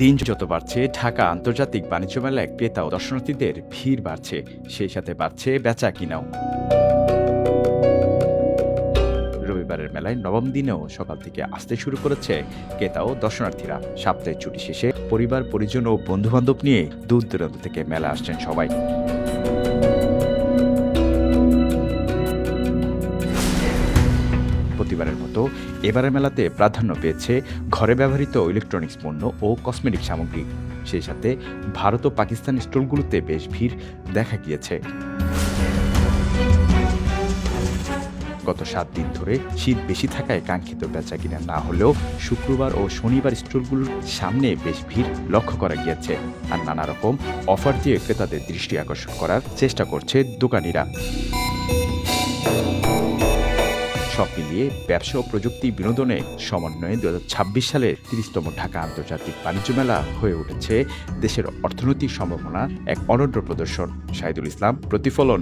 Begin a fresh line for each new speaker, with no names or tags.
দিন যত বাড়ছে ঢাকা আন্তর্জাতিক বাণিজ্য মেলায় ক্রেতা ও দর্শনার্থীদের ভিড় বাড়ছে, সেই সাথে বাড়ছে বেচা কিনাও। রবিবারের মেলায় নবম দিনেও সকাল থেকে আসতে শুরু করেছে ক্রেতা ও দর্শনার্থীরা। সপ্তাহের ছুটি শেষে পরিবার পরিজন ও বন্ধুবান্ধব নিয়ে দূর দূরান্ত থেকে মেলা আসছেন সবাই। প্রতিবারের মতো এবারের মেলাতে প্রাধান্য পেয়েছে ঘরে ব্যবহৃত ইলেকট্রনিক্স পণ্য ও কসমেটিক সামগ্রী। সেই সাথে ভারত ও পাকিস্তান স্টলগুলোতে বেশ ভিড় দেখা গিয়েছে। গত 7 দিন ধরে শীত বেশি থাকায় কাঙ্ক্ষিত বেচা কিনা না হলেও শুক্রবার ও শনিবার স্টলগুলোর সামনে বেশ ভিড় লক্ষ্য করা গিয়েছে। আর নানা রকম অফার দিয়ে ক্রেতাদের দৃষ্টি আকর্ষণ করার চেষ্টা করছে দোকানিরা। সব মিলিয়ে ব্যবসা ও প্রযুক্তি বিনোদনে সমন্বয়ে 2026 সালের 30তম ঢাকা আন্তর্জাতিক বাণিজ্য মেলা হয়ে উঠেছে দেশের অর্থনৈতিক সম্ভাবনা এক অনন্য প্রদর্শন। শাহিদুল ইসলাম, প্রতিফলন।